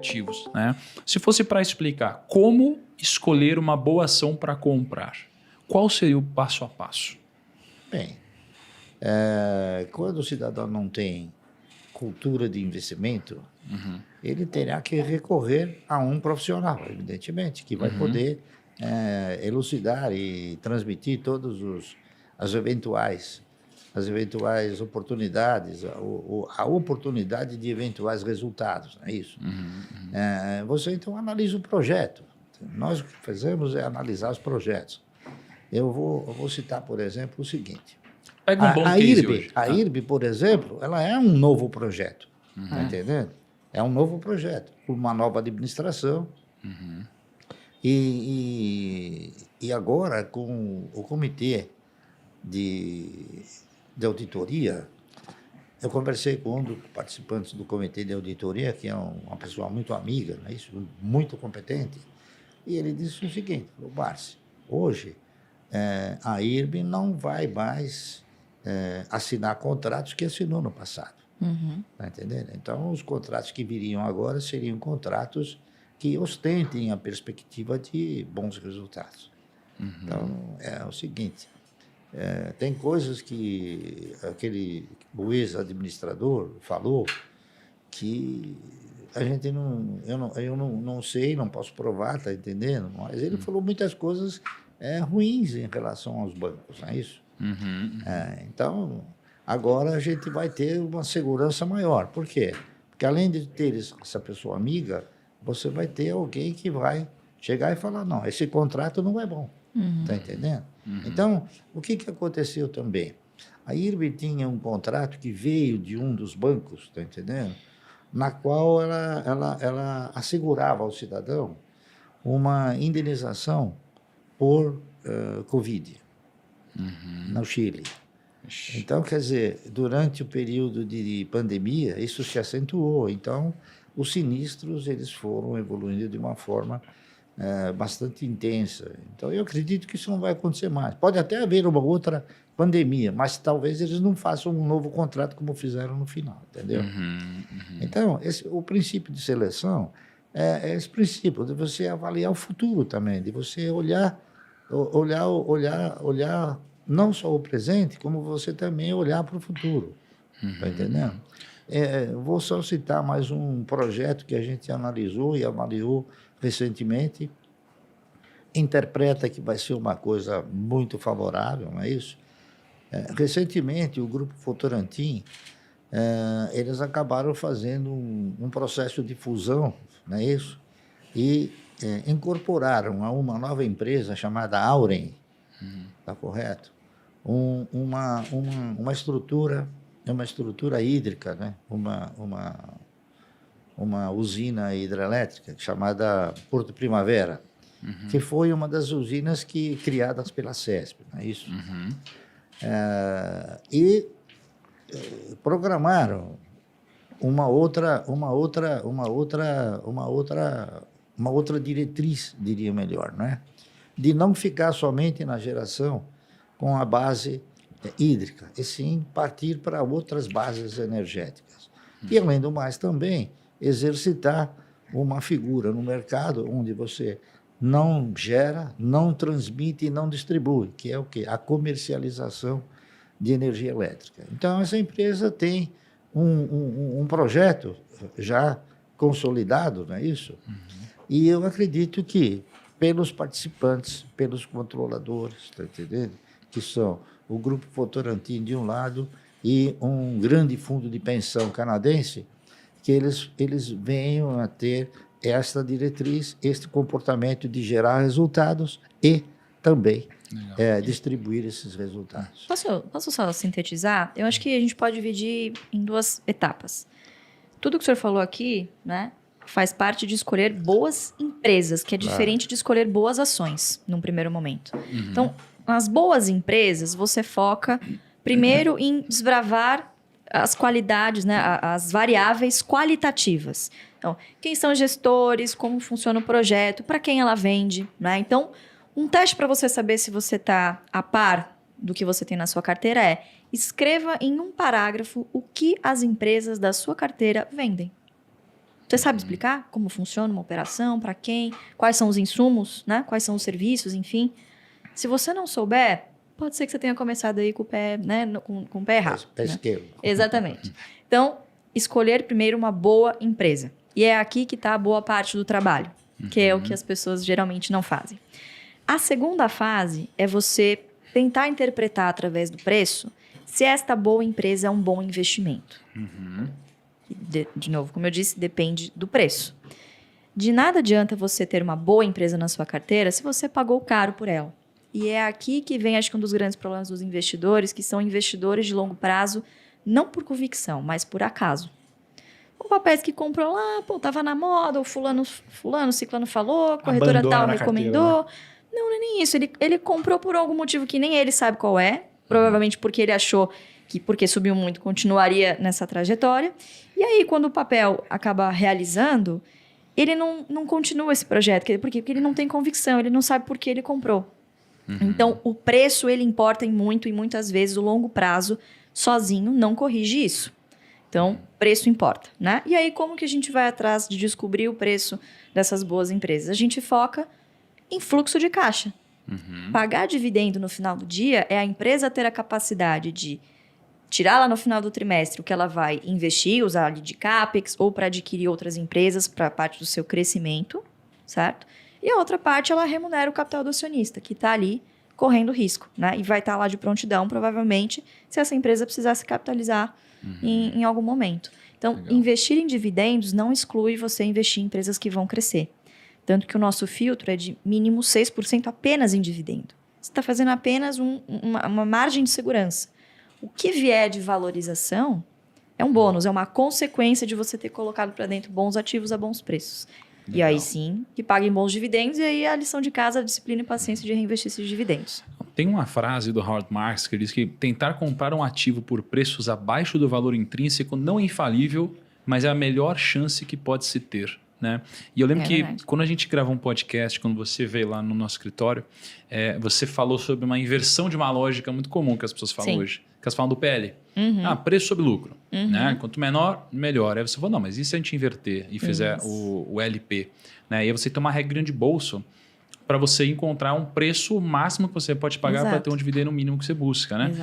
ativos, né? Se fosse para explicar como escolher uma boa ação para comprar, qual seria o passo a passo? Bem, quando o cidadão não tem cultura de investimento, ele terá que recorrer a um profissional, evidentemente, que vai poder elucidar e transmitir as eventuais oportunidades, a oportunidade de eventuais resultados, não é isso? Você então analisa o projeto. Nós o que fazemos é analisar os projetos. Eu vou citar, por exemplo, o seguinte. Pega um bom case hoje. A IRB, por exemplo, ela é um novo projeto. Está entendendo? É um novo projeto, uma nova administração. E agora, com o comitê de auditoria, eu conversei com um dos participantes do comitê de auditoria, que é uma pessoa muito amiga, não é isso? Muito competente, e ele disse o seguinte: Barsi, hoje a IRB não vai mais assinar contratos que assinou no passado. Está entendendo? Então, os contratos que viriam agora seriam contratos que ostentem a perspectiva de bons resultados. Então, é o seguinte, tem coisas que o ex-administrador falou que a gente eu não sei, não posso provar, está entendendo? Mas ele falou muitas coisas ruins em relação aos bancos, não é isso? Então, agora a gente vai ter uma segurança maior. Por quê? Porque além de ter essa pessoa amiga, você vai ter alguém que vai chegar e falar: não, esse contrato não é bom. Está entendendo? Então, o que aconteceu também? A IRB tinha um contrato que veio de um dos bancos, está entendendo? Na qual ela assegurava ao cidadão uma indenização por Covid no Chile. Então, quer dizer, durante o período de pandemia, isso se acentuou. Então, os sinistros eles foram evoluindo de uma forma bastante intensa. Então, eu acredito que isso não vai acontecer mais. Pode até haver uma outra pandemia, mas talvez eles não façam um novo contrato como fizeram no final, entendeu? Então, o princípio de seleção é esse princípio de você avaliar o futuro também, de você olhar não só o presente, como você também olhar para o futuro. Está entendendo? Vou só citar mais um projeto que a gente analisou e avaliou recentemente. Interpreta que vai ser uma coisa muito favorável, não é isso? Recentemente, o Grupo Votorantim, eles acabaram fazendo um processo de fusão, não é isso? E incorporaram a uma nova empresa chamada Auren, está correto? Uma estrutura hídrica, né? Uma usina hidrelétrica chamada Porto Primavera, que foi uma das usinas criadas pela CESP, não é isso? E programaram uma outra diretriz, diria melhor, não é? De não ficar somente na geração com a base hídrica, e sim partir para outras bases energéticas. E, além do mais, também exercitar uma figura no mercado onde você não gera, não transmite e não distribui, que é o quê? A comercialização de energia elétrica. Então, essa empresa tem um projeto já consolidado, não é isso? E eu acredito que, pelos participantes, pelos controladores, está entendendo? Que são o Grupo Votorantim de um lado e um grande fundo de pensão canadense, que eles venham a ter esta diretriz, este comportamento de gerar resultados e também distribuir esses resultados. Posso só sintetizar? Eu acho que a gente pode dividir em duas etapas. Tudo que o senhor falou aqui, né, faz parte de escolher boas empresas, que é diferente de escolher boas ações, num primeiro momento. Então, nas boas empresas, você foca primeiro em desbravar as qualidades, né, as variáveis qualitativas. Então, quem são os gestores, como funciona o projeto, para quem ela vende, né? Então, um teste para você saber se você está a par do que você tem na sua carteira é: escreva em um parágrafo o que as empresas da sua carteira vendem. Você sabe explicar como funciona uma operação, para quem, quais são os insumos, né? Quais são os serviços, enfim. Se você não souber, pode ser que você tenha começado aí com o pé, né? Com o pé errado. Pé né? esquerdo. Exatamente. Então, escolher primeiro uma boa empresa. E é aqui que está a boa parte do trabalho, que é o que as pessoas geralmente não fazem. A segunda fase é você tentar interpretar através do preço se esta boa empresa é um bom investimento. De novo, como eu disse, depende do preço. De nada adianta você ter uma boa empresa na sua carteira se você pagou caro por ela. E é aqui que vem, acho que um dos grandes problemas dos investidores, que são investidores de longo prazo, não por convicção, mas por acaso. Ou papéis que comprou lá, pô, tava na moda, ou fulano, ciclano falou, corretora Abandona tal na recomendou. carteira, Não é nem isso. Ele comprou por algum motivo que nem ele sabe qual é. Provavelmente porque ele achou que, porque subiu muito, continuaria nessa trajetória. E aí, quando o papel acaba realizando, ele não continua esse projeto. Por quê? Porque ele não tem convicção, ele não sabe por que ele comprou. Então, o preço, ele importa em muito, e muitas vezes o longo prazo, sozinho, não corrige isso. Então, preço importa, né? E aí, como que a gente vai atrás de descobrir o preço dessas boas empresas? A gente foca em fluxo de caixa. Pagar dividendo no final do dia é a empresa ter a capacidade de tirar lá no final do trimestre o que ela vai investir, usar ali de CAPEX ou para adquirir outras empresas para parte do seu crescimento, certo? E a outra parte, ela remunera o capital do acionista, que está ali correndo risco, né? E vai estar lá de prontidão, provavelmente, se essa empresa precisar se capitalizar em algum momento. Então, investir em dividendos não exclui você investir em empresas que vão crescer. Tanto que o nosso filtro é de mínimo 6% apenas em dividendo. Você está fazendo apenas uma margem de segurança. O que vier de valorização é um bônus, é uma consequência de você ter colocado para dentro bons ativos a bons preços. Legal. E aí sim, que paguem bons dividendos, e aí a lição de casa, a disciplina e paciência de reinvestir esses dividendos. Tem uma frase do Howard Marks que diz que tentar comprar um ativo por preços abaixo do valor intrínseco não é infalível, mas é a melhor chance que pode se ter. Né? E eu lembro que quando a gente gravou um podcast, quando você veio lá no nosso escritório, você falou sobre uma inversão de uma lógica muito comum que as pessoas falam hoje. Que elas falam do PL. Preço sobre lucro. Né? Quanto menor, melhor. Aí você falou, não, mas e se a gente inverter e fizer o LP? Né? E aí você tem uma regra de bolso para você encontrar um preço máximo que você pode pagar para ter um dividendo mínimo que você busca. Né?